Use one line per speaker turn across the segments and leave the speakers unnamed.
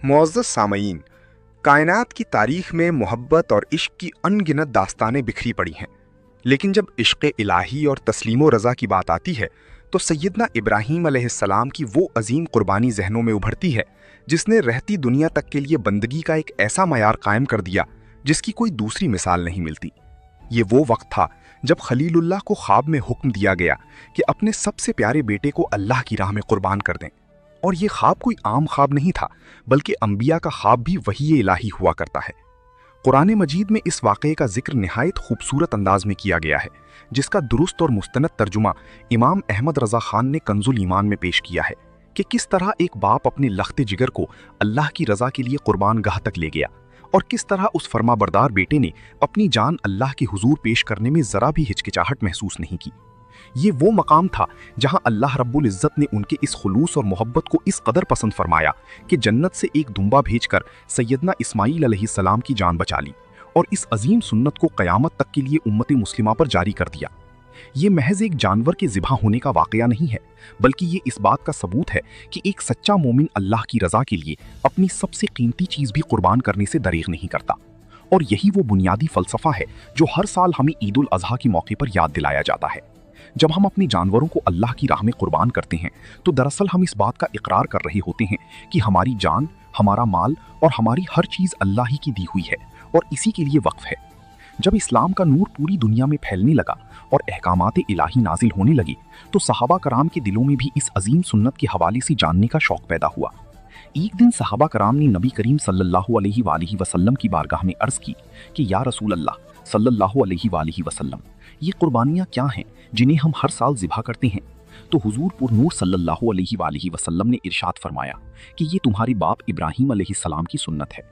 मुअज़्ज़ज़ सामईन, कायनात की तारीख में मोहब्बत और इश्क की अनगिनत दास्तानें बिखरी पड़ी हैं, लेकिन जब इश्क़ इलाही और तस्लीम रज़ा की बात आती है तो सैयदना इब्राहीम अलैहिस्सलाम की वो अजीम कुर्बानी जहनों में उभरती है जिसने रहती दुनिया तक के लिए बंदगी का एक ऐसा मयार कायम कर दिया जिसकी कोई दूसरी मिसाल नहीं मिलती। ये वो वक्त था जब खलीलुल्लाह को ख्वाब में हुक्म दिया गया कि अपने सबसे प्यारे बेटे को अल्लाह की राह में कुर्बान कर दें, और ये ख्वाब कोई आम ख्वाब नहीं था बल्कि अंबिया का ख्वाब भी वही इलाही हुआ करता है। कुरान मजीद में इस वाक़े का जिक्र निहायत खूबसूरत अंदाज में किया गया है, जिसका दुरुस्त और मुस्तनद तर्जुमा इमाम अहमद रज़ा खान ने कंजुल ईमान में पेश किया है कि किस तरह एक बाप अपने लख्ते जिगर को अल्लाह की रज़ा के लिए कुर्बान गाह तक ले गया और किस तरह उस फरमाबरदार बेटे ने अपनी जान अल्लाह के हुजूर पेश करने में ज़रा भी हिचकिचाहट महसूस नहीं की। ये वो मकाम था जहां अल्लाह रब्बुल इज़्ज़त ने उनके इस खुलूस और मोहब्बत को इस कदर पसंद फरमाया कि जन्नत से एक दुम्बा भेजकर सैयदना इस्माईल अलैहिस्सलाम की जान बचा ली और इस अजीम सुन्नत को क़यामत तक के लिए उम्मत मुस्लिमा पर जारी कर दिया। ये महज एक जानवर के ज़िबा होने का वाक़या नहीं है, बल्कि ये इस बात का सबूत है कि एक सच्चा मोमिन अल्लाह की रज़ा के लिए अपनी सबसे कीमती चीज़ भी कुर्बान करने से दरेग नहीं करता। और यही वो बुनियादी फ़लसफ़ा है जो हर साल हमें ईद उल अज़हा के मौके पर याद दिलाया जाता है। जब हम अपने जानवरों को अल्लाह की राह में कुर्बान करते हैं तो दरअसल हम इस बात का इकरार कर रहे होते हैं कि हमारी जान, हमारा माल और हमारी हर चीज़ अल्लाह ही की दी हुई है और इसी के लिए वक्फ है। जब इस्लाम का नूर पूरी दुनिया में फैलने लगा और अहकामात इलाही नाजिल होने लगी तो सहाबा कराम के दिलों में भी इस अजीम सुन्नत के हवाले से जानने का शौक़ पैदा हुआ। एक दिन सहाबा कराम ने नबी करीम सल्लल्लाहु अलैहि वसल्लम की बारगाह में अर्ज़ की कि या रसूल अल्लाह सल्लल्लाहु अलैहि वसल्लम, ये कुर्बानियाँ क्या हैं जिन्हें हम हर साल ज़िबा करते हैं? तो हुजूर पुरनूर सल्लल्लाहु अलैहि वसल्लम ने इरशाद फरमाया कि ये तुम्हारे बाप इब्राहीम अलैहिस्सलाम की सुन्नत है।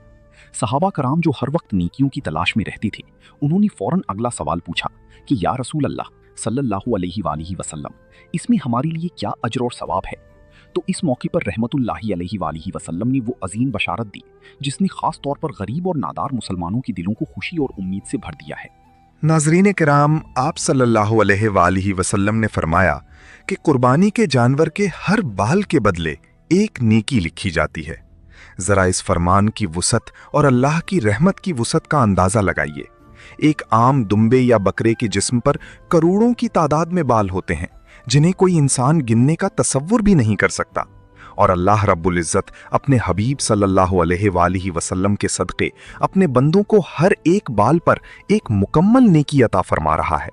सहाबा कराम जो हर वक्त नेकियों की तलाश में रहते थे, उन्होंने फ़ौरन अगला सवाल पूछा कि या रसूल अल्लाह सल्लल्लाहु अलैहि वसल्लम, इसमें हमारे लिए क्या अजर और सवाब है? तो इस मौके पर रहमतुल्लाहि अलैहि वसल्लम ने वो अजीम बशारत दी जिसने ख़ास तौर पर गरीब और नादार मुसलमानों के दिलों को खुशी और उम्मीद से भर दिया है।
नाज़रीन किराम, आप सल्लल्लाहु अलैहि वसल्लम ने फरमाया कि कुर्बानी के जानवर के हर बाल के बदले एक नेकी लिखी जाती है। ज़रा इस फरमान की वुसअत और अल्लाह की रहमत की वुसअत का अंदाज़ा लगाइए। एक आम दुम्बे या बकरे के जिस्म पर करोड़ों की तादाद में बाल होते हैं जिन्हें कोई इंसान गिनने का तसव्वुर भी नहीं कर सकता, और अल्लाह रब्बुल इज़्ज़त अपने हबीब सल्लल्लाहु अलैहि वसल्लम के सदक़े अपने बंदों को हर एक बाल पर एक मुकम्मल नेकी अता फरमा रहा है।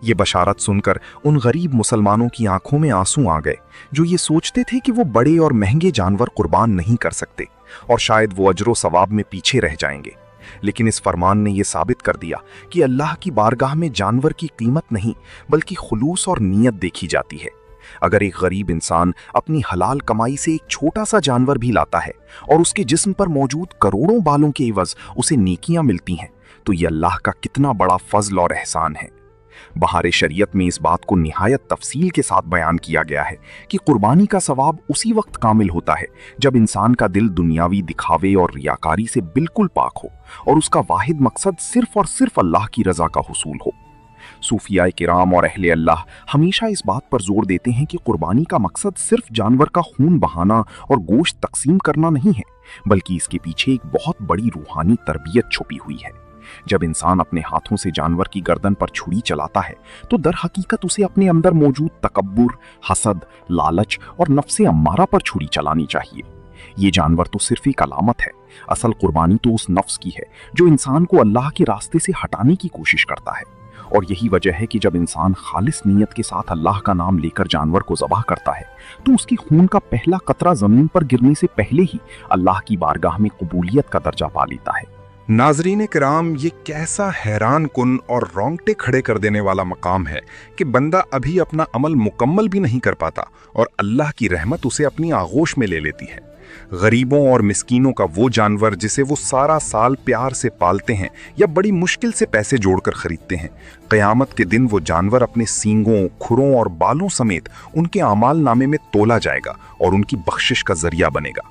ये बशारत सुनकर उन गरीब मुसलमानों की आंखों में आंसू आ गए जो ये सोचते थे कि वो बड़े और महंगे जानवर कुर्बान नहीं कर सकते और शायद वो अजरो सवाब में पीछे रह जाएंगे। लेकिन इस फरमान ने यह साबित कर दिया कि अल्लाह की बारगाह में जानवर की कीमत नहीं बल्कि खुलूस और नीयत देखी जाती है। अगर एक गरीब इंसान अपनी हलाल कमाई से एक छोटा सा जानवर भी लाता है और उसके जिस्म पर मौजूद करोड़ों बालों के एवज उसे नेकियां मिलती हैं, तो ये अल्लाह का कितना बड़ा फजल और एहसान है। बहार शरीयत में इस बात को निहायत तफसील के साथ बयान किया गया है कि कुर्बानी का सवाब उसी वक्त कामिल होता है जब इंसान का दिल दुनियावी दिखावे और रियाकारी से बिल्कुल पाक हो और उसका वाहिद मकसद सिर्फ और सिर्फ अल्लाह की रज़ा का हुसूल हो। सूफिया किराम और अहले अल्लाह हमेशा इस बात पर जोर देते हैं कि कुर्बानी का मकसद सिर्फ जानवर का खून बहाना और गोश्त तकसीम करना नहीं है, बल्कि इसके पीछे एक बहुत बड़ी रूहानी तरबियत छुपी हुई है। जब इंसान अपने हाथों से जानवर की गर्दन पर छुरी चलाता है तो दर हकीकत उसे अपने अंदर मौजूद तकब्बुर, हसद, लालच और नफ्से अम्मारा पर छुरी चलानी चाहिए। ये जानवर तो सिर्फ एक अलामत है, असल कुर्बानी तो उस नफ्स की है जो इंसान को अल्लाह के रास्ते से हटाने की कोशिश करता है। और यही वजह है कि जब इंसान खालिस नीयत के साथ अल्लाह का नाम लेकर जानवर को ज़बाह करता है तो उसकी खून का पहला कतरा ज़मीन पर गिरने से पहले ही अल्लाह की बारगाह में कबूलियत का दर्जा पा लेता है।
नाज़रीन किराम, ये कैसा हैरान कुन और रोंगटे खड़े कर देने वाला मकाम है कि बंदा अभी अपना अमल मुकम्मल भी नहीं कर पाता और अल्लाह की रहमत उसे अपनी आगोश में ले लेती है। गरीबों और मिस्कीनों का वो जानवर जिसे वो सारा साल प्यार से पालते हैं या बड़ी मुश्किल से पैसे जोड़कर खरीदते हैं, क़यामत के दिन वो जानवर अपने सींगों, खुरों और बालों समेत उनके आमाल नामे में तोला जाएगा और उनकी बख्शिश का जरिया बनेगा।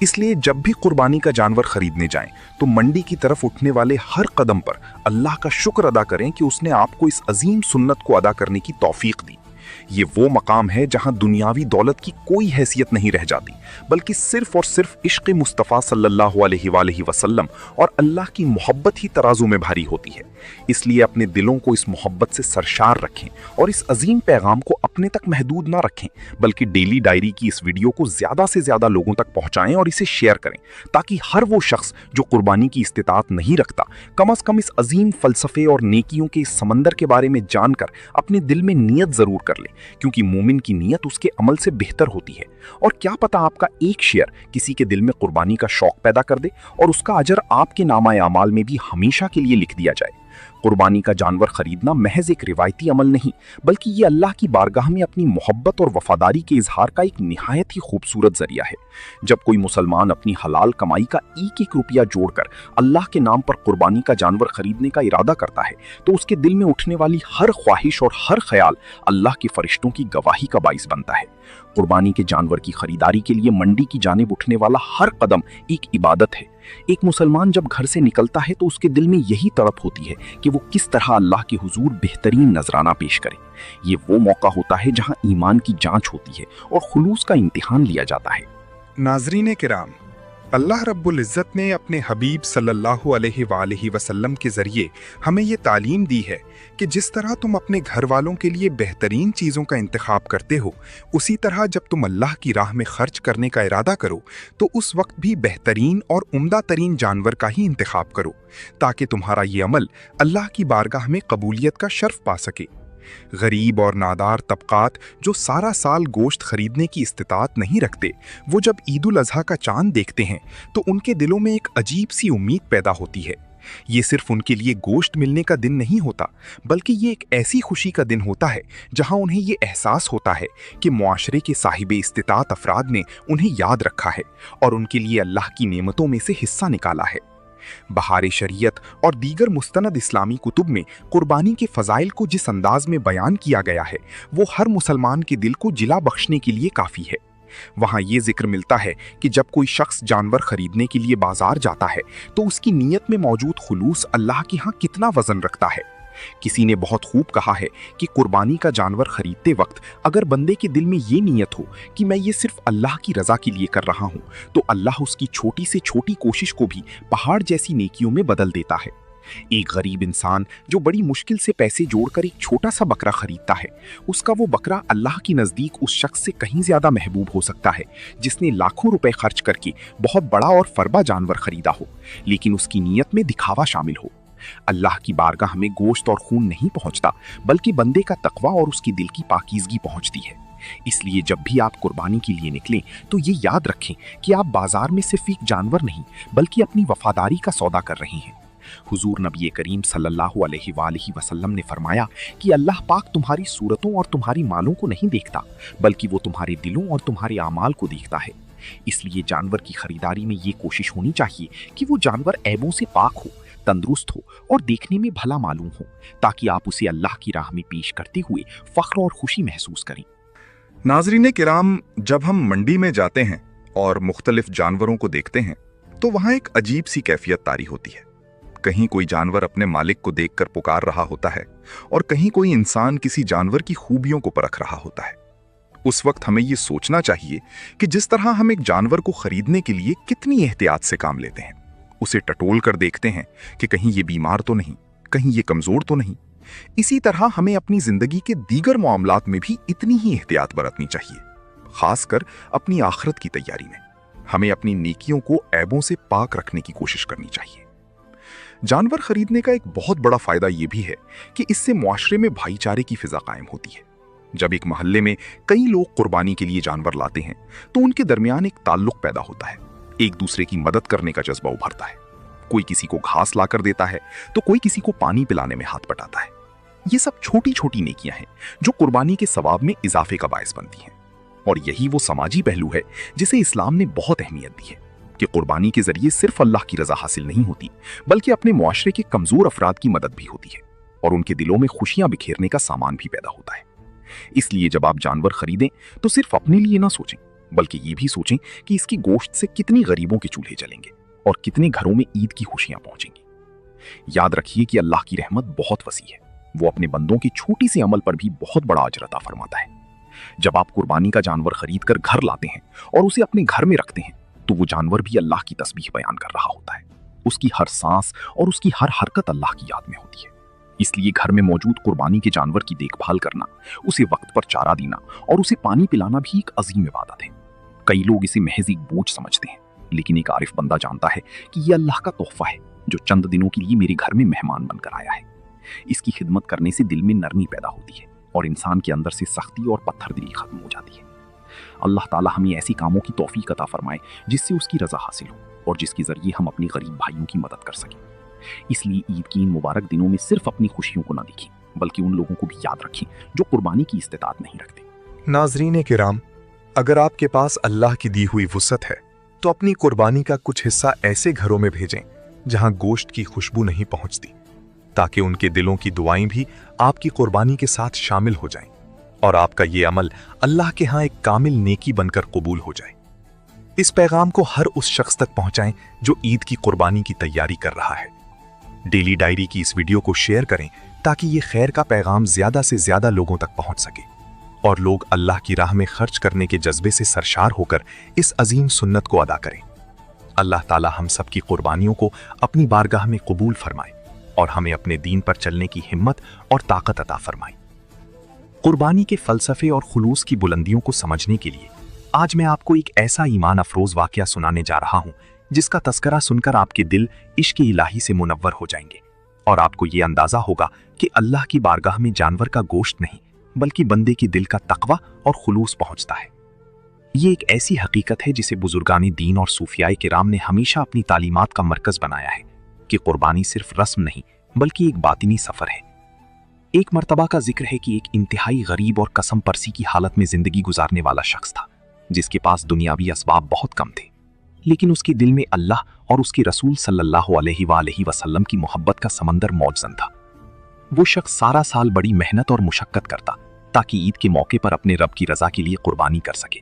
इसलिए जब भी कुर्बानी का जानवर खरीदने जाएं तो मंडी की तरफ उठने वाले हर कदम पर अल्लाह का शुक्र अदा करें कि उसने आपको इस अजीम सुन्नत को अदा करने की तौफीक दी।
ये वो मकाम है जहां दुनियावी दौलत की कोई हैसियत नहीं रह जाती, बल्कि सिर्फ और सिर्फ इश्क़ मुस्तफ़ा सल्लल्लाहु अलैहि वसल्लम और अल्लाह की मोहब्बत ही तराजू में भारी होती है। इसलिए अपने दिलों को इस मोहब्बत से सरशार रखें और इस अजीम पैगाम को अपने तक महदूद ना रखें, बल्कि डेली डायरी की इस वीडियो को ज़्यादा से ज़्यादा लोगों तक पहुँचाएं और इसे शेयर करें, ताकि हर वो शख्स जो कुर्बानी की इस्तिताअत नहीं रखता कम अज़ कम इस अजीम फ़लसफ़े और नेकियों के इस समंदर के बारे में जानकर अपने दिल में नियत ज़रूर कर ले, क्योंकि मोमिन की नियत उसके अमल से बेहतर होती है। और क्या पता आपका एक शेयर किसी के दिल में कुर्बानी का शौक पैदा कर दे और उसका अजर आपके नामा अमाल में भी हमेशा के लिए लिख दिया जाए। कुर्बानी का जानवर खरीदना महज एक रिवायती अमल नहीं, बल्कि ये अल्लाह की बारगाह में अपनी मोहब्बत और वफादारी के इजहार का एक निहायत ही खूबसूरत जरिया है। जब कोई मुसलमान अपनी हलाल कमाई का एक एक रुपया जोड़कर अल्लाह के नाम पर कुर्बानी का जानवर खरीदने का इरादा करता है, तो उसके दिल में उठने वाली हर ख्वाहिश और हर ख्याल अल्लाह के फरिश्तों की गवाही का बाइस बनता है। कुर्बानी के जानवर की खरीदारी के लिए मंडी की जानिब उठने वाला हर कदम एक इबादत है। एक मुसलमान जब घर से निकलता है तो उसके दिल में यही तड़प होती है कि वो किस तरह अल्लाह के हुजूर बेहतरीन नजराना पेश करे। ये वो मौका होता है जहां ईमान की जांच होती है और खुलूस का इम्तिहान लिया जाता है।
नाज़रीन किराम, अल्लाह रब्बुल इज़्ज़त ने अपने हबीब सल्लल्लाहु अलैहि वसल्लम के ज़रिए हमें ये तालीम दी है कि जिस तरह तुम अपने घर वालों के लिए बेहतरीन चीज़ों का इंतखाब करते हो, उसी तरह जब तुम अल्लाह की राह में खर्च करने का इरादा करो तो उस वक्त भी बेहतरीन और उम्दा तरीन जानवर का ही इंतखाब करो, ताकि तुम्हारा ये अमल अल्लाह की बारगाह में कबूलियत का शर्फ पा सके। गरीब और नादार तबकात जो सारा साल गोश्त खरीदने की इस्तिताअत नहीं रखते, वो जब ईद उल अज़हा का चांद देखते हैं तो उनके दिलों में एक अजीब सी उम्मीद पैदा होती है। ये सिर्फ उनके लिए गोश्त मिलने का दिन नहीं होता, बल्कि ये एक ऐसी खुशी का दिन होता है जहां उन्हें ये एहसास होता है कि मुआशरे के साहिबे इस्तिताअत अफराद ने उन्हें याद रखा है और उनके लिए अल्लाह की नेमतों में से हिस्सा निकाला है। बहार शरीयत और दीगर मुस्तनद इस्लामी कुतुब में कुर्बानी के फ़ज़ाइल को जिस अंदाज में बयान किया गया है, वो हर मुसलमान के दिल को जिला बख्शने के लिए काफ़ी है। वहाँ ये जिक्र मिलता है कि जब कोई शख्स जानवर खरीदने के लिए बाजार जाता है तो उसकी नीयत में मौजूद खुलूस अल्लाह के यहाँ कितना वजन रखता है। किसी ने बहुत खूब कहा है कि कुर्बानी का जानवर खरीदते वक्त अगर बंदे के दिल में ये नीयत हो कि मैं ये सिर्फ अल्लाह की रज़ा के लिए कर रहा हूँ, तो अल्लाह उसकी छोटी से छोटी कोशिश को भी पहाड़ जैसी नेकियों में बदल देता है। एक गरीब इंसान जो बड़ी मुश्किल से पैसे जोड़कर एक छोटा सा बकरा खरीदता है, उसका वो बकरा अल्लाह की नज़दीक उस शख्स से कहीं ज़्यादा महबूब हो सकता है जिसने लाखों रुपए खर्च करके बहुत बड़ा और फरबा जानवर खरीदा हो, लेकिन उसकी नीयत में दिखावा शामिल हो। अल्लाह की बारगाह में गोश्त और खून नहीं पहुंचता, बल्कि बंदे का तकवा और उसकी दिल की पाकीज़गी पहुंचती है। इसलिए जब भी आप कुर्बानी के लिए निकलें तो ये याद रखें कि आप बाजार में सिर्फ एक जानवर नहीं, बल्कि अपनी वफादारी का सौदा कर रहे हैं। हुजूर नबी करीम सल्लल्लाहु अलैहि वसल्लम ने फरमाया कि अल्लाह पाक तुम्हारी सूरतों और तुम्हारी मालों को नहीं देखता, बल्कि वो तुम्हारे दिलों और तुम्हारे आमाल को देखता है। इसलिए जानवर की खरीदारी में ये कोशिश होनी चाहिए कि वो जानवर ऐबों से पाक हो, तंदुरुस्त हो और देखने में भला मालूम हो, ताकि आप उसे अल्लाह की राह में पेश करते हुए फख्र और खुशी महसूस करें।
नाज़रीन किराम, जब हम मंडी में जाते हैं और मुख्तलिफ जानवरों को देखते हैं तो वहाँ एक अजीब सी कैफियत तारी होती है। कहीं कोई जानवर अपने मालिक को देखकर पुकार रहा होता है और कहीं कोई इंसान किसी जानवर की खूबियों को परख रहा होता है। उस वक्त हमें ये सोचना चाहिए कि जिस तरह हम एक जानवर को खरीदने के लिए कितनी एहतियात से काम लेते हैं, उसे टटोल कर देखते हैं कि कहीं ये बीमार तो नहीं, कहीं ये कमजोर तो नहीं। इसी तरह हमें अपनी जिंदगी के दीगर मामलात में भी इतनी ही एहतियात बरतनी चाहिए, खासकर अपनी आखिरत की तैयारी में। हमें अपनी नेकियों को ऐबों से पाक रखने की कोशिश करनी चाहिए। जानवर खरीदने का एक बहुत बड़ा फायदा यह भी है कि इससे मुआशरे में भाईचारे की फिजा कायम होती है। जब एक मोहल्ले में कई लोग कुर्बानी के लिए जानवर लाते हैं तो उनके दरमियान एक ताल्लुक पैदा होता है, एक दूसरे की मदद करने का जज्बा उभरता है। कोई किसी को घास लाकर देता है तो कोई किसी को पानी पिलाने में हाथ बटाता है। ये सब छोटी छोटी नेकियां हैं जो कुर्बानी के सवाब में इजाफे का बायस बनती हैं। और यही वो समाजी पहलू है जिसे इस्लाम ने बहुत अहमियत दी है कि कुर्बानी के जरिए सिर्फ अल्लाह की रजा हासिल नहीं होती, बल्कि अपने मुआशरे के कमजोर अफराद की मदद भी होती है और उनके दिलों में खुशियां बिखेरने का सामान भी पैदा होता है। इसलिए जब आप जानवर खरीदें तो सिर्फ अपने लिए ना सोचें, बल्कि ये भी सोचें कि इसकी गोश्त से कितनी गरीबों के चूल्हे जलेंगे और कितने घरों में ईद की खुशियां पहुंचेंगी। याद रखिए कि अल्लाह की रहमत बहुत वसी है,
वो अपने बंदों के छोटी से अमल पर भी बहुत बड़ा अजर अता फरमाता है। जब आप कुर्बानी का जानवर खरीद कर घर लाते हैं और उसे अपने घर में रखते हैं तो वो जानवर भी अल्लाह की तस्बीह बयान कर रहा होता है। उसकी हर सांस और उसकी हर हरकत अल्लाह की याद में होती है। इसलिए घर में मौजूद कुर्बानी के जानवर की देखभाल करना, उसे वक्त पर चारा देना और उसे पानी पिलाना भी एक अजीम इबादत है। कई लोग इसे महज एक बोझ समझते हैं, लेकिन एक आरिफ बंदा जानता है कि यह अल्लाह का तोहफा है जो चंद दिनों के लिए मेरे घर में मेहमान बनकर आया है। इसकी खिदमत करने से दिल में नरमी पैदा होती है और इंसान के अंदर से सख्ती और पत्थरदिली खत्म हो जाती है। अल्लाह ताला हमें ऐसी कामों की तौफीक अता फरमाए जिससे उसकी रजा हासिल हो और जिसके जरिए हम अपने गरीब भाइयों की मदद कर सकें। इसलिए ईद की इन मुबारक दिनों में सिर्फ अपनी खुशियों को ना देखें, बल्कि उन लोगों को भी याद रखें जो कुर्बानी की इस्तिताअत नहीं रखते।
नाज़रीन किराम, अगर आपके पास अल्लाह की दी हुई वुसअत है तो अपनी कुर्बानी का कुछ हिस्सा ऐसे घरों में भेजें जहां गोश्त की खुशबू नहीं पहुंचती, ताकि उनके दिलों की दुआएं भी आपकी कुर्बानी के साथ शामिल हो जाएं और आपका ये अमल अल्लाह के यहाँ एक कामिल नेकी बनकर कबूल हो जाए। इस पैगाम को हर उस शख्स तक पहुंचाएं जो ईद की कुर्बानी की तैयारी कर रहा है। डेली डायरी की इस वीडियो को शेयर करें ताकि ये खैर का पैगाम ज्यादा से ज्यादा लोगों तक पहुंच सके और लोग अल्लाह की राह में खर्च करने के जज्बे से सरशार होकर इस अजीम सुन्नत को अदा करें। अल्लाह ताला हम सब की कुर्बानियों को अपनी बारगाह में कबूल फरमाए और हमें अपने दीन पर चलने की हिम्मत और ताकत अता फरमाए। कुर्बानी के फलसफे और खुलूस की बुलंदियों को समझने के लिए आज मैं आपको एक ऐसा ईमान अफरोज वाकया सुनाने जा रहा हूं जिसका तस्करा सुनकर आपके दिल इश्क इलाही से मुनव्वर हो जाएंगे और आपको ये अंदाजा होगा कि अल्लाह की बारगाह में जानवर का गोश्त नहीं बल्कि बंदे के दिल का तकवा और खुलूस पहुंचता है। ये एक ऐसी हकीकत है जिसे बुजुर्गानी दीन और सूफियाए किराम ने हमेशा अपनी तालीमात का मरकज बनाया है कि कुर्बानी सिर्फ रस्म नहीं बल्कि एक बातिनी सफर है। एक मर्तबा का जिक्र है कि एक इंतहाई गरीब और कसम परसी की हालत में जिंदगी गुजारने वाला शख्स था जिसके पास दुनियावी असबाब बहुत कम थे, लेकिन उसके दिल में अल्लाह और उसके रसूल सल्लल्लाहु अलैहि वसल्लम की मोहब्बत का समंदर मौजूद था। वो शख्स सारा साल बड़ी मेहनत और मुशक्कत करता ताकि ईद के मौके पर अपने रब की रजा के लिए कुर्बानी कर सके।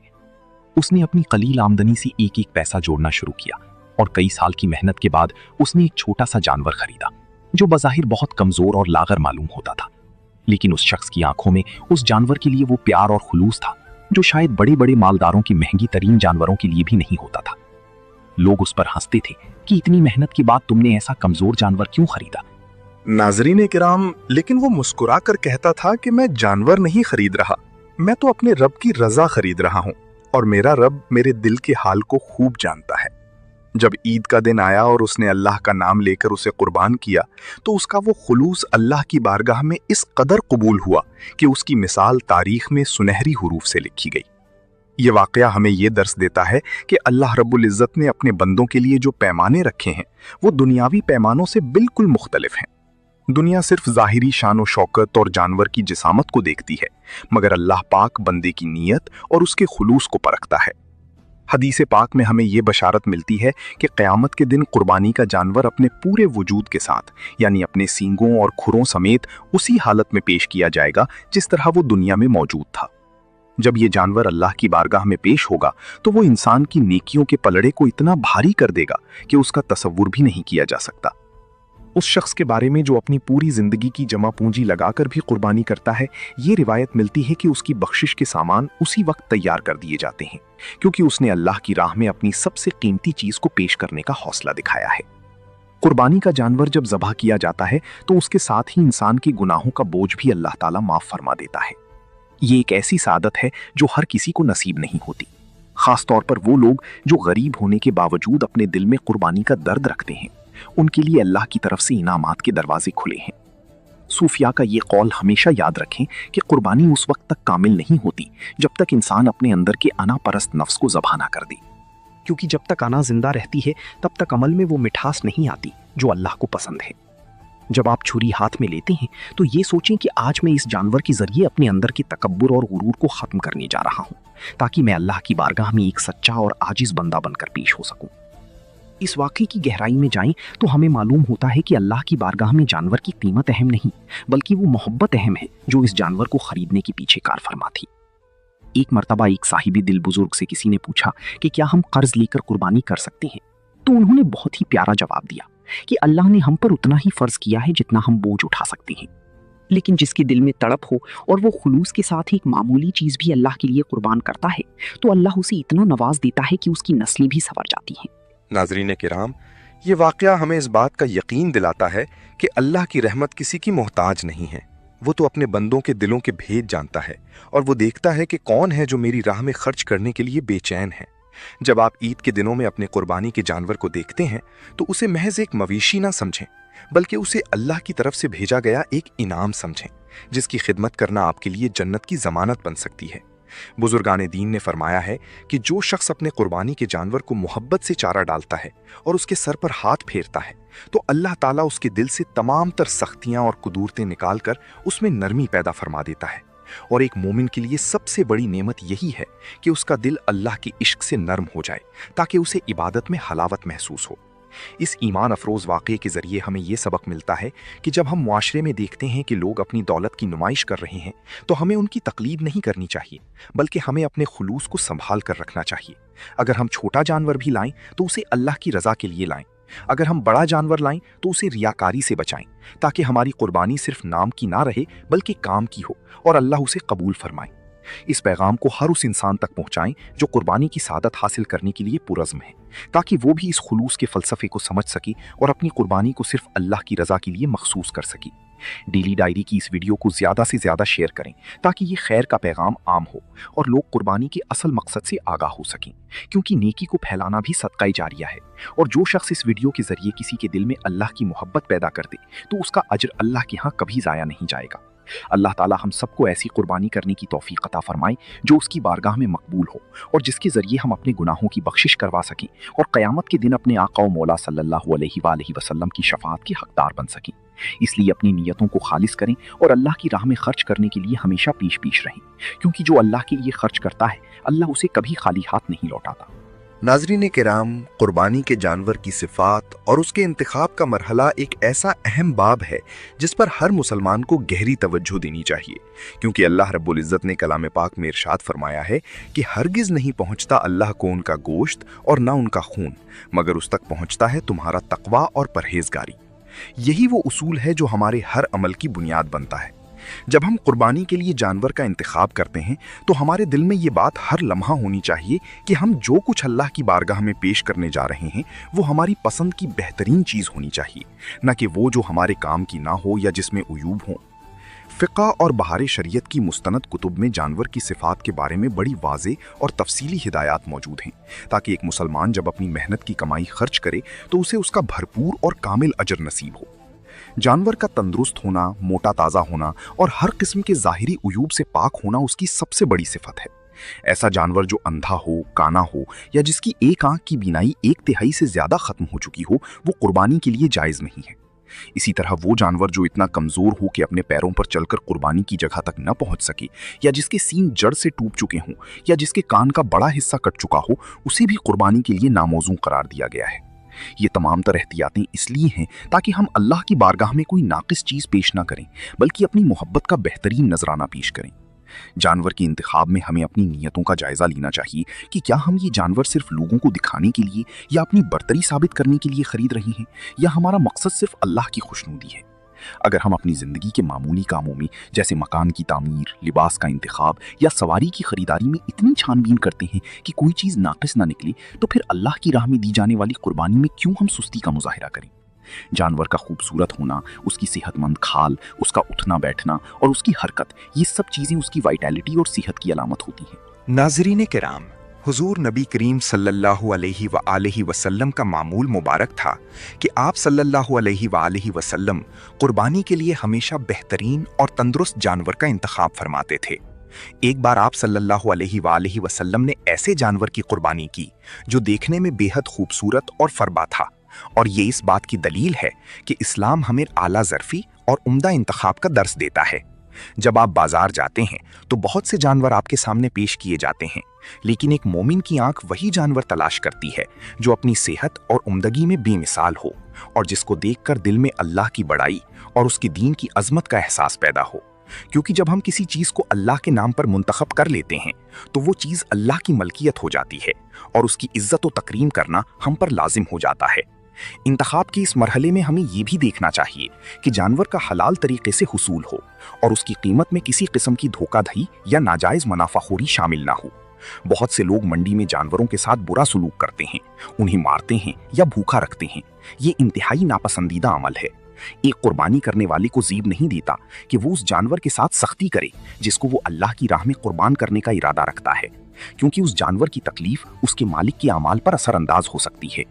उसने अपनी कलील आमदनी से एक एक पैसा जोड़ना शुरू किया और कई साल की मेहनत के बाद उसने एक छोटा सा जानवर खरीदा जो बज़ाहिर बहुत कमजोर और लागर मालूम होता था, लेकिन उस शख्स की आंखों में उस जानवर के लिए वो प्यार और खुलूस था जो शायद बड़े बड़े मालदारों की महंगी तरीन जानवरों के लिए भी नहीं होता था। लोग उस पर हंसते थे कि इतनी मेहनत के बाद तुमने ऐसा कमजोर जानवर क्यों खरीदा। नाज़रीन किराम, लेकिन वो मुस्कुरा कर कहता था कि मैं जानवर नहीं खरीद रहा, मैं तो अपने रब की रजा खरीद रहा हूं और मेरा रब मेरे दिल के हाल को खूब जानता है। जब ईद का दिन आया और उसने अल्लाह का नाम लेकर उसे कुर्बान किया तो उसका वो खुलूस अल्लाह की बारगाह में इस कदर कबूल हुआ कि उसकी मिसाल तारीख में सुनहरी हुरूफ से लिखी गई। ये वाकया हमें ये दर्स देता है कि अल्लाह रब्बुल इज़्ज़त ने अपने बंदों के लिए जो पैमाने रखे हैं वो दुनियावी पैमानों से बिल्कुल मुख्तलिफ हैं। दुनिया सिर्फ ज़ाहिरी शान व शौकत और जानवर की जिसामत को देखती है, मगर अल्लाह पाक बंदे की नीयत और उसके खुलूस को परखता है। हदीस पाक में हमें यह बशारत मिलती है कि क़यामत के दिन कुर्बानी का जानवर अपने पूरे वजूद के साथ यानी अपने सींगों और खुरों समेत उसी हालत में पेश किया जाएगा जिस तरह वो दुनिया में मौजूद था। जब ये जानवर अल्लाह की बारगाह में पेश होगा तो वो इंसान की नेकियों के पलड़े को इतना भारी कर देगा कि उसका तसव्वुर भी नहीं किया जा सकता।
उस शख्स के बारे में जो अपनी पूरी जिंदगी की जमा पूंजी लगाकर भी कुर्बानी करता है, ये रिवायत मिलती है कि उसकी बख्शिश के सामान उसी वक्त तैयार कर दिए जाते हैं क्योंकि उसने अल्लाह की राह में अपनी सबसे कीमती चीज को पेश करने का हौसला दिखाया है। कुर्बानी का जानवर जब ज़बह किया जाता है तो उसके साथ ही इंसान के गुनाहों का बोझ भी अल्लाह ताला माफ फरमा देता है। ये एक ऐसी सादत है जो हर किसी को नसीब नहीं होती, खास तौर पर वो लोग जो गरीब होने के बावजूद अपने दिल में कुर्बानी का दर्द रखते हैं। उनके लिए अल्लाह की तरफ से इनामात के दरवाजे खुले हैं। सूफिया का ये कौल हमेशा याद रखें कि कुर्बानी उस वक्त तक कामिल नहीं होती जब तक इंसान अपने अंदर के अना परस्त नफ्स को ज़बह ना कर दे, क्योंकि जब तक अना जिंदा रहती है तब तक अमल में वो मिठास नहीं आती जो अल्लाह को पसंद है। जब आप छुरी हाथ में लेते हैं तो ये सोचें कि आज मैं इस जानवर के जरिए अपने अंदर के तकब्बुर और गुरूर को खत्म करने जा रहा हूं ताकि मैं अल्लाह की बारगाह में एक सच्चा और आजिज बंदा बनकर पेश हो सकूं। इस वाक़े की गहराई में जाएं तो हमें मालूम होता है कि अल्लाह की बारगाह में जानवर की कीमत अहम नहीं बल्कि वो मोहब्बत अहम है जो इस जानवर को खरीदने के पीछे कार फरमा थी। एक मर्तबा एक साहिबी दिल बुजुर्ग से किसी ने पूछा कि क्या हम कर्ज लेकर कुर्बानी कर सकते हैं, तो उन्होंने बहुत ही प्यारा जवाब दिया कि अल्लाह ने हम पर उतना ही फर्ज किया है जितना हम बोझ उठा सकते हैं।
लेकिन जिसके दिल में तड़प हो और वो खुलूस के साथ एक मामूली चीज़ भी अल्लाह के लिए कुर्बान करता है तो अल्लाह उसे इतना नवाज देता है कि उसकी नस्लें भी संवर जाती हैं।
नाज़रीन किराम, ये वाक़या हमें इस बात का यकीन दिलाता है कि अल्लाह की रहमत किसी की मोहताज नहीं है। वो तो अपने बंदों के दिलों के भेद जानता है और वो देखता है कि कौन है जो मेरी राह में खर्च करने के लिए बेचैन है। जब आप ईद के दिनों में अपने कुर्बानी के जानवर को देखते हैं तो उसे महज एक मवेशी ना समझें, बल्कि उसे अल्लाह की तरफ से भेजा गया एक इनाम समझें, जिसकी खिदमत करना आपके लिए जन्नत की जमानत बन सकती है। बुजुर्गान दीन ने फरमाया है कि जो शख्स अपने कुर्बानी के जानवर को मोहब्बत से चारा डालता है और उसके सर पर हाथ फेरता है तो अल्लाह ताला उसके दिल से तमाम तर सख्तियां और कुदूरतें निकाल कर उसमें नरमी पैदा फरमा देता है। और एक मोमिन के लिए सबसे बड़ी नेमत यही है कि उसका दिल अल्लाह के इश्क से नरम हो जाए ताकि उसे इबादत में हलावत महसूस हो। इस ईमान अफरोज़ वाक़े के ज़रिए हमें यह सबक मिलता है कि जब हम मुआशरे में देखते हैं कि लोग अपनी दौलत की नुमाइश कर रहे हैं तो हमें उनकी तकलीद नहीं करनी चाहिए, बल्कि हमें अपने खुलूस को संभाल कर रखना चाहिए। अगर हम छोटा जानवर भी लाएं तो उसे अल्लाह की रज़ा के लिए लाएं। अगर हम बड़ा जानवर लाएं तो उसे रियाकारी से बचाएं, ताकि हमारी कुर्बानी सिर्फ नाम की ना रहे बल्कि काम की हो और अल्लाह उसे कबूल फरमाए। इस पैगाम को हर उस इंसान तक पहुंचाएं जो कुर्बानी की सादत हासिल करने के लिए पुरज़्म है, ताकि वो भी इस खुलूस के फ़लसफ़े को समझ सके और अपनी कुर्बानी को सिर्फ अल्लाह की रज़ा के लिए मखसूस कर सके। डेली डायरी की इस वीडियो को ज़्यादा से ज़्यादा शेयर करें ताकि ये खैर का पैगाम आम हो और लोग कुर्बानी के असल मकसद से आगाह हो सकें, क्योंकि नेकी को फैलाना भी सदका जारिया है। और जो शख्स इस वीडियो के ज़रिए किसी के दिल में अल्लाह की मोहब्बत पैदा कर दे तो उसका अजर अल्लाह के यहाँ कभी ज़ाया नहीं जाएगा। अल्लाह ताला हम सबको ऐसी कुर्बानी करने की तौफीक अता फरमाए जो उसकी बारगाह में मकबूल हो और जिसके ज़रिए हम अपने गुनाहों की बख्शिश करवा सकें और क़यामत के दिन अपने आका व मौला सल्लल्लाहु अलैहि वसल्लम की शफाअत के हकदार बन सकें। इसलिए अपनी नीयतों को खालिस करें और अल्लाह की राह में खर्च करने के लिए हमेशा पीछ रहें, क्योंकि जो अल्लाह के लिए खर्च करता है अल्लाह उसे कभी खाली हाथ नहीं लौटाता।
नाज़रीन किराम, कुर्बानी के जानवर की सिफ़ात और उसके इंतखाब का मरहला एक ऐसा अहम बाब है जिस पर हर मुसलमान को गहरी तवज्जो देनी चाहिए, क्योंकि अल्लाह रब्बुल इज़्ज़त ने कलाम पाक में इरशाद फरमाया है कि हरगिज़ नहीं पहुँचता अल्लाह को उनका गोश्त और ना उनका खून, मगर उस तक पहुँचता है तुम्हारा तकवा और परहेजगारी। यही वो उसूल है जो हमारे हर अमल की बुनियाद बनता है। जब हम कुर्बानी के लिए जानवर का इंतखाब करते हैं तो हमारे दिल में ये बात हर लम्हा होनी चाहिए कि हम जो कुछ अल्लाह की बारगाह में पेश करने जा रहे हैं वो हमारी पसंद की बेहतरीन चीज़ होनी चाहिए, न कि वो जो हमारे काम की ना हो या जिसमें उयूब हो। फ़िक़्ह और बहार शरीयत की मुस्तनद कुतुब में जानवर की सिफ़ात के बारे में बड़ी वाज़े और तफसीली हिदायत मौजूद हैं, ताकि एक मुसलमान जब अपनी मेहनत की कमाई खर्च करे तो उसे उसका भरपूर और कामिल अजर नसीब हो। जानवर का तंदुरुस्त होना, मोटा ताज़ा होना और हर किस्म के ज़ाहिरी उयूब से पाक होना उसकी सबसे बड़ी सिफत है। ऐसा जानवर जो अंधा हो, काना हो या जिसकी एक आंख की बीनाई 1/3 से ज़्यादा ख़त्म हो चुकी हो, वो कुर्बानी के लिए जायज़ नहीं है। इसी तरह वो जानवर जो इतना कमज़ोर हो कि अपने पैरों पर चलकर कुर्बानी की जगह तक न पहुंच सके, या जिसके सींग जड़ से टूट चुके हों, या जिसके कान का बड़ा हिस्सा कट चुका हो, उसे भी कुर्बानी के लिए नामौजू करार दिया गया है। ये तमाम तरह एहतियातें इसलिए हैं ताकि हम अल्लाह की बारगाह में कोई नाकिस चीज़ पेश ना करें, बल्कि अपनी मोहब्बत का बेहतरीन नजराना पेश करें। जानवर के इंतखाब में हमें अपनी नीयतों का जायज़ा लेना चाहिए कि क्या हम ये जानवर सिर्फ लोगों को दिखाने के लिए या अपनी बर्तरी साबित करने के लिए खरीद रहे हैं, या हमारा मकसद सिर्फ अल्लाह की खुशनुदी है। अगर हम अपनी ज़िंदगी के मामूली कामों में जैसे मकान की तामीर, लिबास का इंतखाब या सवारी की खरीदारी में इतनी छानबीन करते हैं कि कोई चीज़ नाकिस ना निकले, तो फिर अल्लाह की राह में दी जाने वाली कुर्बानी में क्यों हम सुस्ती का मुजाहिरा करें। जानवर का खूबसूरत होना, उसकी सेहतमंद खाल, उसका उठना बैठना और उसकी हरकत, ये सब चीज़ें उसकी वाइटैलिटी और सेहत की अलामत होती हैं।
नाज़रीन किराम, हुजूर नबी करीम सल्लल्लाहु अलैहि वसल्लम का मामूल मुबारक था कि आप सल्लल्लाहु अलैहि वसल्लम कुर्बानी के लिए हमेशा बेहतरीन और तंदुरुस्त जानवर का इंतखाब फरमाते थे। एक बार आप सल्लल्लाहु अलैहि वसल्लम ने ऐसे जानवर की कुर्बानी की जो देखने में बेहद खूबसूरत और फरबा था, और ये इस बात की दलील है कि इस्लाम हमें आला ज़र्फ़ी और उम्दा इंतखाब का दर्स देता है। जब आप बाजार जाते हैं तो बहुत से जानवर आपके सामने पेश किए जाते हैं, लेकिन एक मोमिन की आंख वही जानवर तलाश करती है जो अपनी सेहत और उम्दगी में बेमिसाल हो और जिसको देखकर दिल में अल्लाह की बड़ाई और उसकी दीन की अजमत का एहसास पैदा हो। क्योंकि जब हम किसी चीज़ को अल्लाह के नाम पर मुंतखब कर लेते हैं तो वो चीज़ अल्लाह की मलकियत हो जाती है और उसकी इज्जत व तकरीम करना हम पर लाजिम हो जाता है।
इंतखाब के इस मरहले में हमें ये भी देखना चाहिए कि जानवर का हलाल तरीके से हुसूल हो और उसकी कीमत में किसी किस्म की धोखाधड़ी या नाजायज मुनाफाखोरी शामिल ना हो। बहुत से लोग मंडी में जानवरों के साथ बुरा सलूक करते हैं, उन्हें मारते हैं या भूखा रखते हैं। ये इंतहाई नापसंदीदा अमल है। एक कुर्बानी करने वाले को जीब नहीं देता कि वो उस जानवर के साथ सख्ती करे जिसको वो अल्लाह की राह में कुर्बान करने का इरादा रखता है, क्योंकि उस जानवर की तकलीफ उसके मालिक के अमाल पर असरअंदाज हो सकती है।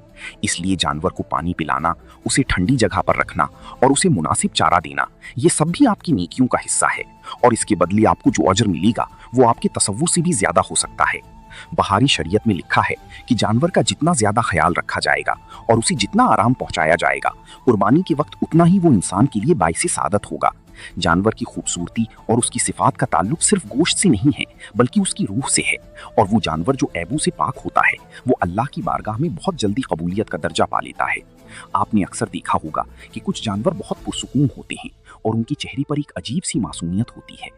इसलिए जानवर को पानी पिलाना, उसे ठंडी जगह पर रखना और उसे मुनासिब चारा देना, ये सब भी आपकी नेकियों का हिस्सा है और इसके बदले आपको जो अजर मिलेगा वो आपके तसव्वुर से भी ज्यादा हो सकता है। बहारी शरीयत में लिखा है कि जानवर का जितना ज्यादा ख्याल रखा जाएगा और उसे जितना आराम पहुंचाया जाएगा, कुर्बानी के वक्त उतना ही वो इंसान के लिए बाइसे सादत होगा। जानवर की खूबसूरती और उसकी सिफात का ताल्लुक सिर्फ गोश्त से नहीं है बल्कि उसकी रूह से है, और वो जानवर जो ऐबों से पाक होता है वो अल्लाह की बारगाह में बहुत जल्दी कबूलियत का दर्जा पा लेता है। आपने अक्सर देखा होगा कि कुछ जानवर बहुत पुरसुकून होते हैं और उनकी चेहरे पर एक अजीब सी मासूमियत होती है।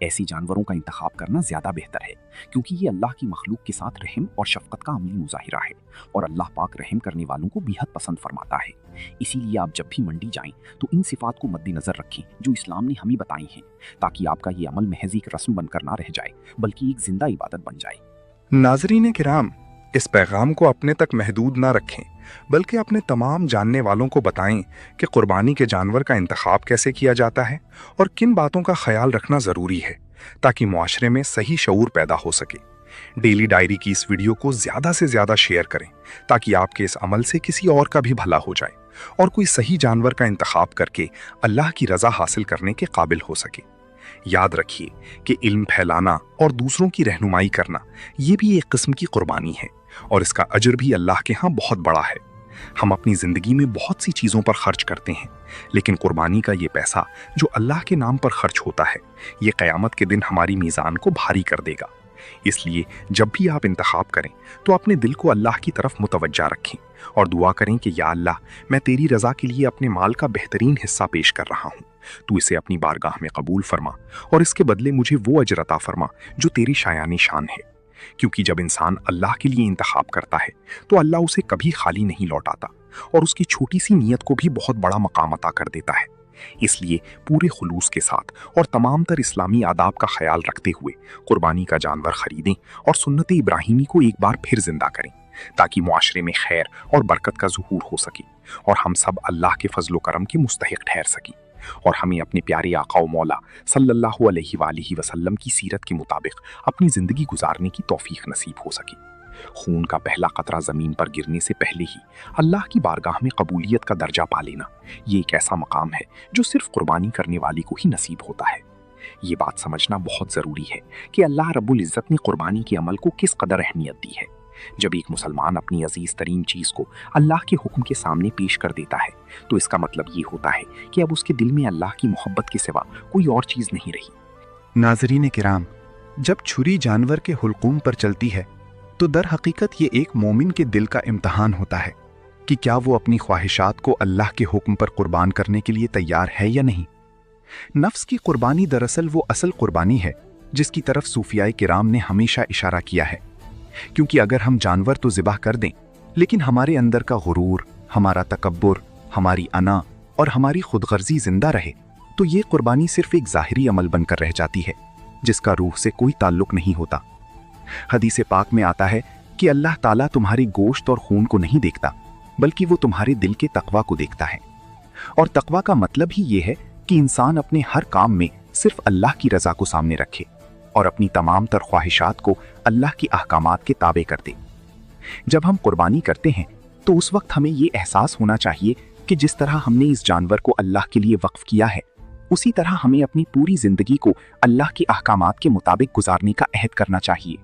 ऐसे जानवरों का इंतखाब करना ज्यादा बेहतर है, क्योंकि ये अल्लाह की मखलूक के साथ रहम और शफकत का अमली मुजाहिरा है और अल्लाह पाक रहम करने वालों को बेहद पसंद फरमाता है। इसीलिए आप जब भी मंडी जाएं तो इन सिफात को मद्देनजर रखें जो इस्लाम ने हमें बताई हैं, ताकि आपका ये अमल महज एक रस्म बनकर ना रह जाए बल्कि एक जिंदा इबादत बन जाए।
नाज़रीन किराम, इस पैगाम को अपने तक महदूद ना रखें बल्कि अपने तमाम जानने वालों को बताएं कि कुर्बानी के जानवर का इंतखाब कैसे किया जाता है और किन बातों का ख्याल रखना ज़रूरी है, ताकि मुआशरे में सही शऊर पैदा हो सके। डेली डायरी की इस वीडियो को ज़्यादा से ज़्यादा शेयर करें ताकि आपके इस अमल से किसी और का भी भला हो जाए और कोई सही जानवर का इंतखाब करके अल्लाह की रज़ा हासिल करने के काबिल हो सके। याद रखिए कि इल्म फैलाना और दूसरों की रहनुमाई करना ये भी एक किस्म की कुर्बानी है और इसका अजर भी अल्लाह के यहाँ बहुत बड़ा है। हम अपनी ज़िंदगी में बहुत सी चीज़ों पर खर्च करते हैं, लेकिन कुर्बानी का ये पैसा जो अल्लाह के नाम पर खर्च होता है ये क़यामत के दिन हमारी मीज़ान को भारी कर देगा। इसलिए जब भी आप इंतखाब करें तो अपने दिल को अल्लाह की तरफ मुतवज्जा रखें और दुआ करें कि या अल्लाह, मैं तेरी रज़ा के लिए अपने माल का बेहतरीन हिस्सा पेश कर रहा हूँ, तू इसे अपनी बारगाह में कबूल फरमा और इसके बदले मुझे वो अजर अता फरमा जो तेरी शायानी शान है। क्योंकि जब इंसान अल्लाह के लिए इंतखाब करता है तो अल्लाह उसे कभी खाली नहीं लौटाता और उसकी छोटी सी नीयत को भी बहुत बड़ा मकाम अता कर देता है। इसलिए पूरे खुलूस के साथ और तमाम तर इस्लामी आदाब का ख्याल रखते हुए कुर्बानी का जानवर खरीदें और सुन्नत इब्राहिमी को एक बार फिर जिंदा करें, ताकि मुआशरे में खैर और बरकत का ज़ुहूर हो सके और हम सब अल्लाह के फजल करम के मुस्तहिक ठहर सकें और हमें अपने प्यारे आका व मौला सल्लल्लाहु अलैहि वसल्लम की सीरत के मुताबिक अपनी ज़िंदगी गुजारने की तौफीक नसीब हो सके। खून का पहला कतरा ज़मीन पर गिरने से पहले ही अल्लाह की बारगाह में कबूलियत का दर्जा पा लेना, ये एक ऐसा मकाम है जो सिर्फ कुर्बानी करने वाले को ही नसीब होता है। ये बात समझना बहुत ज़रूरी है कि अल्लाह रब्बुल इज़्ज़त ने कुर्बानी के अमल को किस कदर अहमियत दी है। जब एक मुसलमान अपनी अजीज तरीन चीज़ को अल्लाह के हुक्म के सामने पेश कर देता है तो इसका मतलब ये होता है कि अब उसके दिल में अल्लाह की मोहब्बत के सिवा कोई और चीज़ नहीं रही।
नाज़रीन किराम, जब छुरी जानवर के हुल्कूम पर चलती है तो दर हकीकत ये एक मोमिन के दिल का इम्तहान होता है कि क्या वो अपनी ख्वाहिशात को अल्लाह के हुक्म पर कुर्बान करने के लिए तैयार है या नहीं। नफ्स की कुर्बानी दरअसल वो असल कुर्बानी है जिसकी तरफ सूफियाए किराम ने हमेशा इशारा किया है, क्योंकि अगर हम जानवर तो ज़िबा कर दें लेकिन हमारे अंदर का गुरूर, हमारा तकब्बुर, हमारी अना और हमारी खुदगर्जी जिंदा रहे तो ये कुर्बानी सिर्फ एक ज़ाहिरी अमल बनकर रह जाती है जिसका रूह से कोई ताल्लुक नहीं होता। हदीस पाक में आता है कि अल्लाह ताला तुम्हारे गोश्त और खून को नहीं देखता बल्कि वो तुम्हारे दिल के तकवा को देखता है, और तकवा का मतलब ही ये है कि इंसान अपने हर काम में सिर्फ अल्लाह की रज़ा को सामने रखे और अपनी तमाम तर ख्वाहिशात को अल्लाह की अहकामात के ताबे कर दे। जब हम कुर्बानी करते हैं तो उस वक्त हमें ये एहसास होना चाहिए कि जिस तरह हमने इस जानवर को अल्लाह के लिए वक्फ किया है उसी तरह हमें अपनी पूरी जिंदगी को अल्लाह के अहकामात के मुताबिक गुजारने का अहद करना चाहिए।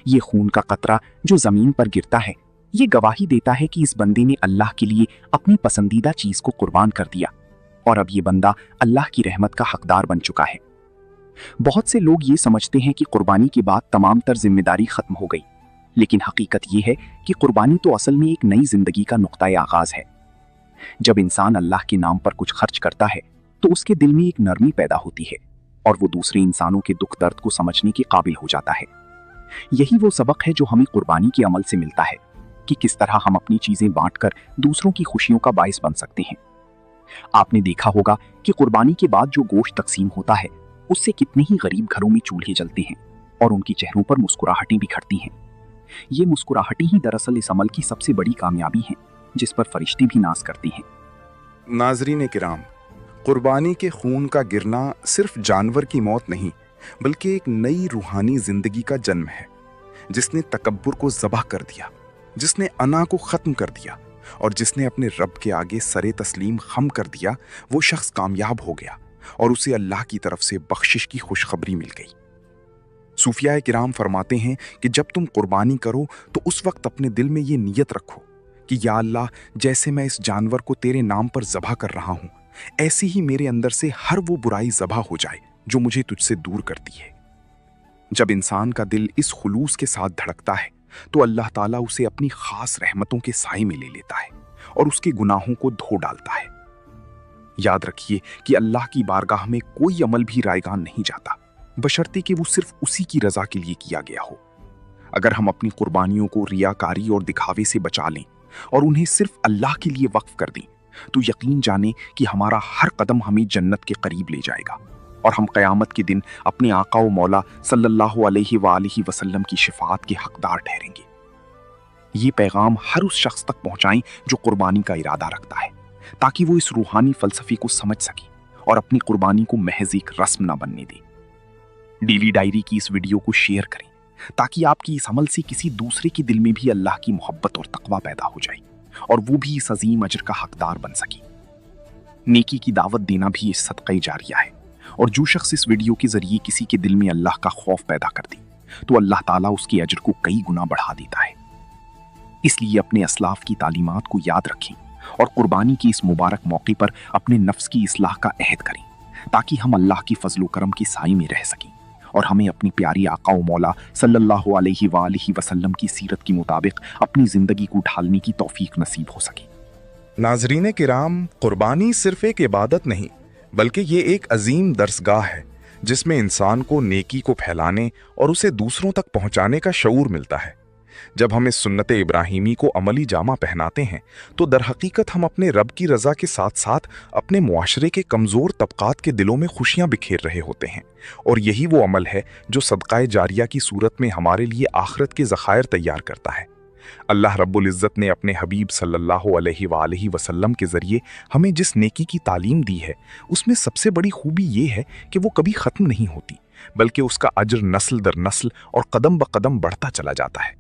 ये खून का कतरा जो जमीन पर गिरता है ये गवाही देता है कि इस बंदे ने अल्लाह के लिए अपनी पसंदीदा चीज को कुर्बान कर दिया और अब ये बंदा अल्लाह की रहमत का हकदार बन चुका है। बहुत से लोग ये समझते हैं कि कुर्बानी के बाद तमाम तर जिम्मेदारी खत्म हो गई, लेकिन हकीकत ये है कि कुर्बानी तो असल में एक नई जिंदगी का नुक्ता आगाज है। जब इंसान अल्लाह के नाम पर कुछ खर्च करता है तो उसके दिल में एक नरमी पैदा होती है और वो दूसरे इंसानों के दुख दर्द को समझने के काबिल हो जाता है। यही वो सबक है जो हमें कुर्बानी के अमल से मिलता है।
कि किस तरह हम अपनी चीजें बांटकर दूसरों की खुशियों का बायस बन सकते हैं। आपने देखा होगा कि कुर्बानी के बाद जो गोश्त तकसीम होता है उससे कितने ही गरीब घरों में चूल्हे जलते हैं और उनके चेहरों पर मुस्कुराहटें बिखरती हैं। ये मुस्कुराहटें ही दरअसल इस अमल की सबसे बड़ी कामयाबी हैं जिस पर फरिश्ते भी नाज करती हैं।
नाजरीन किराम, कुर्बानी के खून का गिरना सिर्फ जानवर की मौत नहीं बल्कि एक नई रूहानी जिंदगी का जन्म है। जिसने तकब्बुर को ज़बह कर दिया, जिसने अना को ख़त्म कर दिया और जिसने अपने रब के आगे सरे तस्लीम खम कर दिया, वो शख्स कामयाब हो गया और उसे अल्लाह की तरफ से बख्शिश की खुशखबरी मिल गई। सूफिया किराम फरमाते हैं कि जब तुम कुर्बानी करो तो उस वक्त अपने दिल में ये नीयत रखो कि या अल्लाह, जैसे मैं इस जानवर को तेरे नाम पर ज़बह कर रहा हूँ, ऐसी ही मेरे अंदर से हर वो बुराई ज़बह हो जाए जो मुझे तुझसे दूर करती है। जब इंसान का दिल इस खुलूस के साथ धड़कता है तो अल्लाह ताला उसे अपनी खास रहमतों के साए में ले लेता है और उसके गुनाहों को धो डालता है। याद रखिए कि अल्लाह की बारगाह में कोई अमल भी रायगान नहीं जाता, बशर्ते कि वो सिर्फ उसी की रजा के लिए किया गया हो। अगर हम अपनी कुर्बानियों को रियाकारी और दिखावे से बचा लें और उन्हें सिर्फ अल्लाह के लिए वक्फ कर दें तो यकीन जाने कि हमारा हर कदम हमें जन्नत के करीब ले जाएगा और हम क़यामत के दिन अपने आका व मौला सल्लल्लाहु अलैहि वालिहि वसल्लम की शिफाअत के हकदार ठहरेंगे। ये पैगाम हर उस शख्स तक पहुंचाएं जो कुर्बानी का इरादा रखता है, ताकि वो इस रूहानी फलसफे को समझ सके और अपनी कुर्बानी को महज एक रस्म न बनने दे। डेली डायरी की इस वीडियो को शेयर करें ताकि आपकी इस अमल से किसी दूसरे के दिल में भी अल्लाह की मोहब्बत और तकवा पैदा हो जाए और वो भी इस अजीम अजर का हकदार बन सके। नेकी की दावत देना भी इस सदक़े जारिया है और जो शख्स इस वीडियो के जरिए किसी के दिल में अल्लाह का खौफ पैदा कर दे तो अल्लाह ताला उसके अजर को कई गुना बढ़ा देता है। इसलिए अपने असलाफ की तालीमात को याद रखें और कुर्बानी के इस मुबारक मौके पर अपने नफ्स की इस्लाह का अहद करें ताकि हम अल्लाह की फजल करम के साए में रह सकें और हमें अपनी प्यारी आका व मौला सल्लल्लाहु अलैहि वालिहि वसल्लम की सीरत के मुताबिक अपनी जिंदगी को ढालने की तौफीक नसीब हो सके। नाजरीन किराम, कुर्बानी सिर्फ एक इबादत नहीं बल्कि ये एक अजीम दरसगाह है जिसमें इंसान को नेकी को फैलाने और उसे दूसरों तक पहुंचाने का शऊर मिलता है। जब हम इस सुन्नत इब्राहीमी को अमली जामा पहनाते हैं तो दरहकीकत हम अपने रब की रज़ा के साथ साथ अपने मुआशरे के कमज़ोर तबकात के दिलों में खुशियां बिखेर रहे होते हैं और यही वो अमल है जो सदक़ाए जारिया की सूरत में हमारे लिए आखिरत के ज़खायर तैयार करता है। अल्लाह रब्बुल इज़्ज़त ने अपने हबीब सल्लल्लाहु अलैहि वालिहि वसल्लम के ज़रिए हमें जिस नेकी की तालीम दी है उसमें सबसे बड़ी खूबी ये है कि वो कभी ख़त्म नहीं होती बल्कि उसका अजर नस्ल दर नस्ल और कदम ब कदम बढ़ता चला जाता है।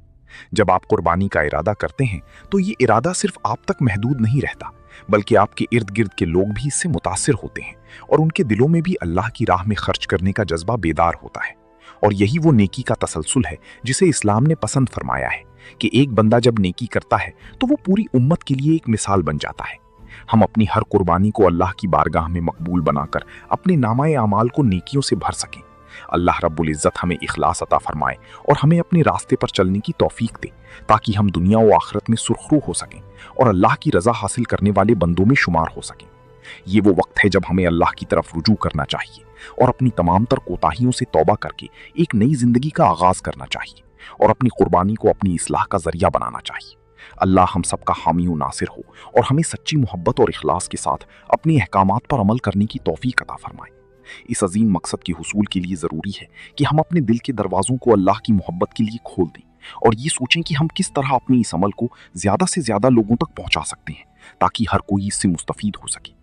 जब आप कुर्बानी का इरादा करते हैं तो ये इरादा सिर्फ आप तक महदूद नहीं रहता बल्कि आपके इर्द गिर्द के लोग भी इससे मुतासिर होते हैं और उनके दिलों में भी अल्लाह की राह में खर्च करने का जज्बा बेदार होता है। और यही वो नेकी का तसलसल है जिसे इस्लाम ने पसंद फरमाया है कि एक बंदा जब नेकी करता है तो वो पूरी उम्मत के लिए एक मिसाल बन जाता है। हम अपनी हर कुर्बानी को अल्लाह की बारगाह में मकबूल बनाकर अपने नामाए आमाल को नेकियों से भर सकें। अल्लाह रब्बुल इज़्ज़त हमें इखलास अता फरमाए और हमें अपने रास्ते पर चलने की तौफीक दे ताकि हम दुनिया व आखिरत में सुरखरू हो सकें और अल्लाह की रज़ा हासिल करने वाले बंदों में शुमार हो सकें। ये वो वक्त है जब हमें अल्लाह की तरफ रुजू करना चाहिए और अपनी तमाम तर कोताहियों से तौबा करके एक नई जिंदगी का आगाज करना चाहिए और अपनी कुर्बानी को अपनी इस्लाह का जरिया बनाना चाहिए। अल्लाह हम सबका हामी व नासिर हो और हमें सच्ची मोहब्बत और इखलास के साथ अपने अहकामात पर अमल करने की तौफीक अता फरमाए। इस अजीम मकसद के हुसूल के लिए ज़रूरी है कि हम अपने दिल के दरवाज़ों को अल्लाह की मोहब्बत के लिए खोल दें और ये सोचें कि हम किस तरह अपने इस अमल को ज़्यादा से ज़्यादा लोगों तक पहुँचा सकते हैं ताकि हर कोई इससे मुस्तफ़ीद हो सके।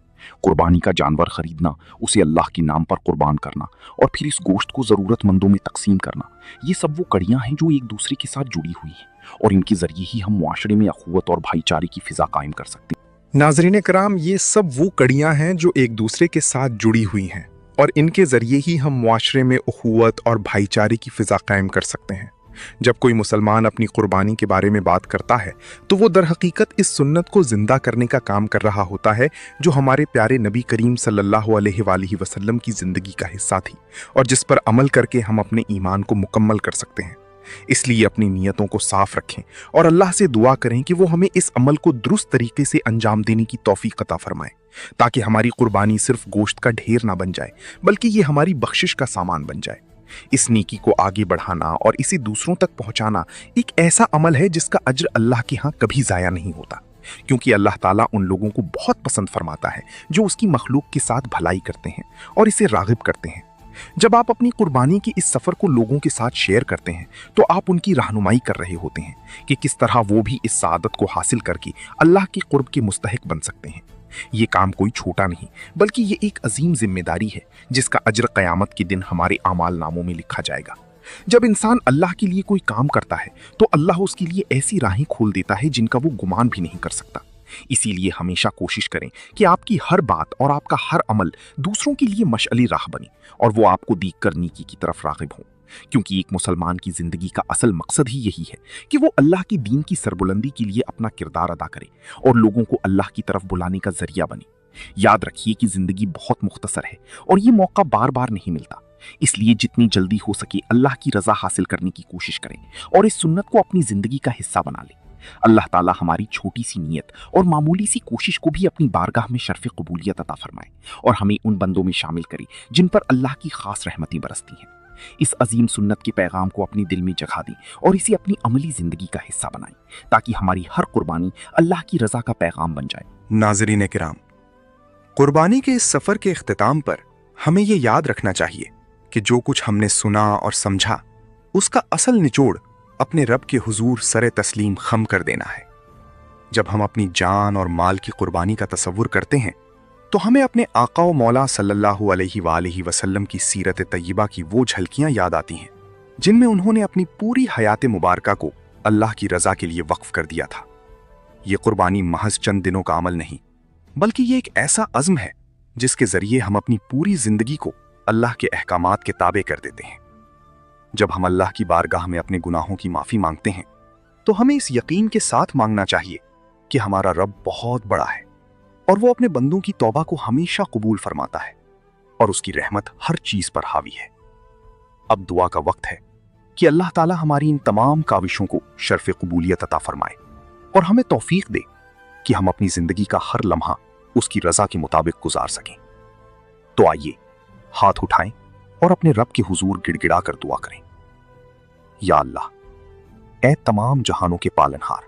कुर्बानी का जानवर खरीदना, उसे अल्लाह के नाम पर कुर्बान करना और फिर इस गोश्त को ज़रूरतमंदों में तकसीम करना, ये सब वो कड़ियाँ हैं जो एक दूसरे के साथ जुड़ी हुई हैं और इनके ज़रिए ही हम मुआशरे में अखुवत और भाईचारे की फ़िज़ा कायम कर सकते हैं।
नाज़रीन कराम, ये सब वो कड़ियाँ हैं जो एक दूसरे के साथ जुड़ी हुई हैं और इनके ज़रिए ही हम मुआशरे में अखुवत और भाईचारे की फ़िज़ा कायम कर सकते हैं। जब कोई मुसलमान अपनी कुर्बानी के बारे में बात करता है तो वो दर हकीकत इस सुन्नत को ज़िंदा करने का काम कर रहा होता है जो हमारे प्यारे नबी करीम सल्लल्लाहु अलैहि वसल्लम की ज़िंदगी का हिस्सा थी और जिस पर अमल करके हम अपने ईमान को मुकम्मल कर सकते हैं। इसलिए अपनी नीयतों को साफ रखें और अल्लाह से दुआ करें कि वो हमें इस अमल को दुरुस्त तरीके से अंजाम देने की तौफीक अता फरमाए ताकि हमारी कुर्बानी सिर्फ गोश्त का ढेर ना बन जाए बल्कि ये हमारी बख्शिश का सामान बन जाए।
इस नेकी को आगे बढ़ाना और इसे दूसरों तक पहुंचाना एक ऐसा अमल है जिसका अज्र अल्लाह के यहाँ कभी जाया नहीं होता, क्योंकि अल्लाह ताला उन लोगों को बहुत पसंद फरमाता है जो उसकी मखलूक के साथ भलाई करते हैं और इसे रागिब करते हैं। जब आप अपनी कुर्बानी के इस सफ़र को लोगों के साथ शेयर करते हैं तो आप उनकी रहनुमाई कर रहे होते हैं कि किस तरह वो भी इस सादत को हासिल करके अल्लाह के कुर्ब के मुस्तहिक बन सकते हैं। ये काम कोई छोटा नहीं बल्कि ये एक अजीम जिम्मेदारी है जिसका अज्र क़यामत के दिन हमारे आमाल नामों में लिखा जाएगा। जब इंसान अल्लाह के लिए कोई काम करता है तो अल्लाह उसके लिए ऐसी राहें खोल देता है जिनका वो गुमान भी नहीं कर सकता। इसीलिए हमेशा कोशिश करें कि आपकी हर बात और आपका हर अमल दूसरों के लिए मशअली राह बने और वो आपको देखकर नेकी की तरफ राग़िब हों, क्योंकि एक मुसलमान की ज़िंदगी का असल मकसद ही यही है कि वो अल्लाह के दीन की सरबुलंदी के लिए अपना किरदार अदा करे और लोगों को अल्लाह की तरफ बुलाने का जरिया बने। याद रखिए कि ज़िंदगी बहुत मुख्तसर है और ये मौका बार बार नहीं मिलता, इसलिए जितनी जल्दी हो सके अल्लाह की रज़ा हासिल करने की कोशिश करें और इस सुन्नत को अपनी ज़िंदगी का हिस्सा बना लें। अल्लाह ताला हमारी छोटी सी नीयत और मामूली सी कोशिश को भी अपनी बारगाह में शर्फ़ कबूलियत अता फरमाए और हमें उन बंदों में शामिल करे जिन पर अल्लाह की ख़ास रहमतें बरसती हैं। इस अजीम सुन्नत के पैगाम को अपने दिल में जगह दें और इसे अपनी अमली ज़िंदगी का हिस्सा बनाएं ताकि हमारी हर कुर्बानी अल्लाह की रज़ा का पैगाम बन जाए।
नाज़रीन किराम, कुर्बानी के इस सफ़र के इख्तिताम पर हमें ये याद रखना चाहिए कि जो कुछ हमने सुना और समझा उसका असल निचोड़ अपने रब के हुजूर सरे तस्लीम खम कर देना है। जब हम अपनी जान और माल की कुर्बानी का तसव्वुर करते हैं तो हमें अपने आका व मौला सल्लल्लाहु अलैहि वसल्लम की सीरत तय्यबा की वो झलकियां याद आती हैं जिनमें उन्होंने अपनी पूरी हयात मुबारका को अल्लाह की रज़ा के लिए वक्फ कर दिया था। ये कुर्बानी महज चंद दिनों का अमल नहीं बल्कि ये एक ऐसा अज़्म है जिसके ज़रिए हम अपनी पूरी ज़िंदगी को अल्लाह के अहकामात के ताबे कर देते हैं। जब हम अल्लाह की बारगाह में अपने गुनाहों की माफ़ी मांगते हैं तो हमें इस यकीन के साथ मांगना चाहिए कि हमारा रब बहुत बड़ा है और वो अपने बंदों की तौबा को हमेशा कबूल फरमाता है और उसकी रहमत हर चीज़ पर हावी है। अब दुआ का वक्त है कि अल्लाह ताला हमारी इन तमाम काविशों को शर्फ़ कबूलियत अता फरमाए और हमें तौफीक दे कि हम अपनी ज़िंदगी का हर लम्हा उसकी रज़ा के मुताबिक गुजार सकें। तो आइए हाथ उठाएं और अपने रब के हुजूर गिड़गिड़ा कर दुआ करें। या अल्लाह, ए तमाम जहानों के पालनहार,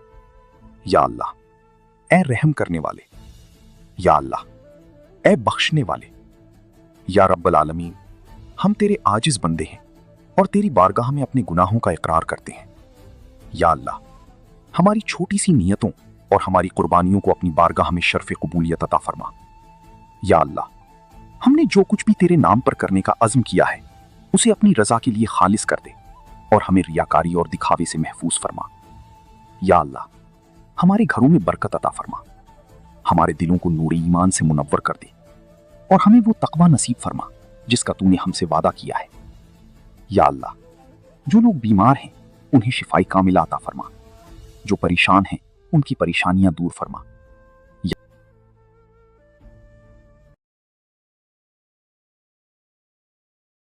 या अल्लाह, ए रहम करने वाले, या अल्लाह, ए बख्शने वाले, या रब्बल आलमीन, हम तेरे आजिज़ बंदे हैं और तेरी बारगाह में अपने गुनाहों का इकरार करते हैं। या अल्लाह, हमारी छोटी सी नीयतों और हमारी कुर्बानियों को अपनी बारगाह में शर्फ़ कबूलियत अता फरमा। या अल्लाह, हमने जो कुछ भी तेरे नाम पर करने का अज़्म किया है उसे अपनी रज़ा के लिए खालिस कर दे और हमें रियाकारी और दिखावे से महफूज फरमा। या अल्लाह, हमारे घरों में बरकत अता फरमा, हमारे दिलों को नूर ईमान से मुनव्वर कर दे और हमें वो तक़वा नसीब फरमा जिसका तूने हमसे वादा किया है। या अल्लाह, जो लोग बीमार हैं उन्हें शिफाई कामिला अता फरमा, जो परेशान हैं उनकी परेशानियां दूर फरमा